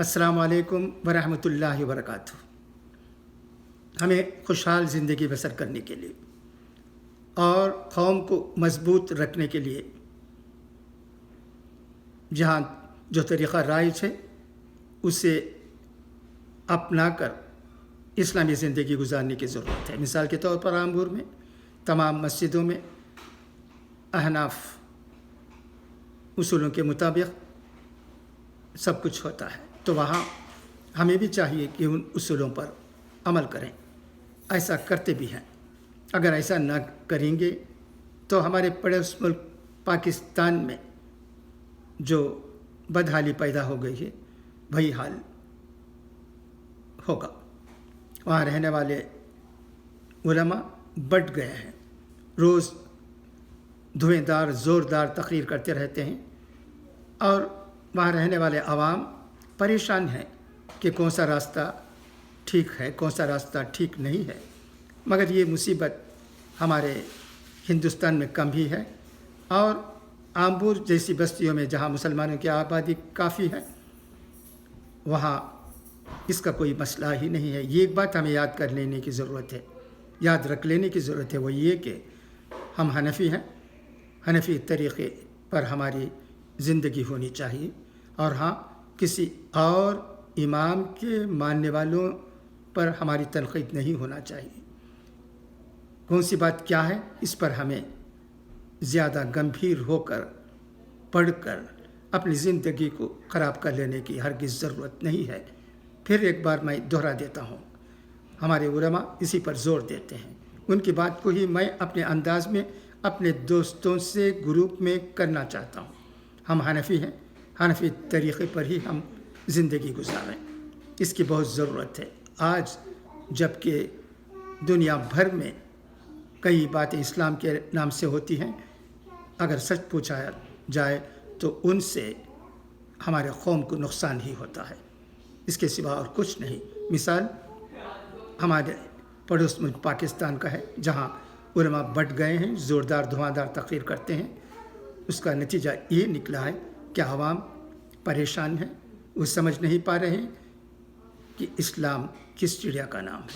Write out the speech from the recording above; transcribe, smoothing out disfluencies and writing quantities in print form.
अस्सलाम वालेकुम वरहमतुल्लाहि वबरकातुहू। हमें खुशहाल ज़िंदगी बसर करने के लिए और कौम को मजबूत रखने के लिए जहाँ जो तरीक़ा राइज है उसे अपना कर इस्लामी ज़िंदगी गुजारने की ज़रूरत है। मिसाल के तौर पर आमूर में तमाम मस्जिदों में अहनाफ उसूलों के मुताबिक सब कुछ होता है, तो वहाँ हमें भी चाहिए कि उन उसूलों पर अमल करें। ऐसा करते भी हैं। अगर ऐसा न करेंगे तो हमारे पड़ोस मुल्क पाकिस्तान में जो बदहाली पैदा हो गई है वही हाल होगा। वहाँ रहने वाले उलमा बढ़ गए हैं, रोज़ धुएंदार ज़ोरदार तकरीर करते रहते हैं और वहाँ रहने वाले आवाम परेशान हैं कि कौन सा रास्ता ठीक है, कौन सा रास्ता ठीक नहीं है। मगर ये मुसीबत हमारे हिंदुस्तान में कम ही है और आम्बूर जैसी बस्तियों में जहाँ मुसलमानों की आबादी काफ़ी है वहाँ इसका कोई मसला ही नहीं है। ये एक बात हमें याद कर लेने की ज़रूरत है, याद रख लेने की ज़रूरत है, वो ये कि हम हनफ़ी हैं, हनफ़ी तरीक़े पर हमारी ज़िंदगी होनी चाहिए और हाँ, किसी और इमाम के मानने वालों पर हमारी तनक़ीद नहीं होना चाहिए। कौन सी बात क्या है, इस पर हमें ज़्यादा गंभीर होकर पढ़कर अपनी ज़िंदगी को ख़राब कर लेने की हरगिज़ ज़रूरत नहीं है। फिर एक बार मैं दोहरा देता हूँ, हमारे उलमा इसी पर ज़ोर देते हैं। उनकी बात को ही मैं अपने अंदाज़ में अपने दोस्तों से ग्रुप में करना चाहता हूँ। हम हनफ़ी हैं, हनफ़ी तरीक़े पर ही हम ज़िंदगी गुजारें, इसकी बहुत ज़रूरत है। आज जबकि दुनिया भर में कई बातें इस्लाम के नाम से होती हैं, अगर सच पूछा जाए तो उनसे हमारे कौम को नुकसान ही होता है, इसके सिवा और कुछ नहीं। मिसाल हमारे पड़ोस मुल्क पाकिस्तान का है, जहाँ उलमा बढ़ गए हैं, ज़ोरदार धुआंधार तकरीर करते हैं। उसका नतीजा ये निकला है कि आवाम परेशान है, वो समझ नहीं पा रहे हैं कि इस्लाम किस चिड़िया का नाम है।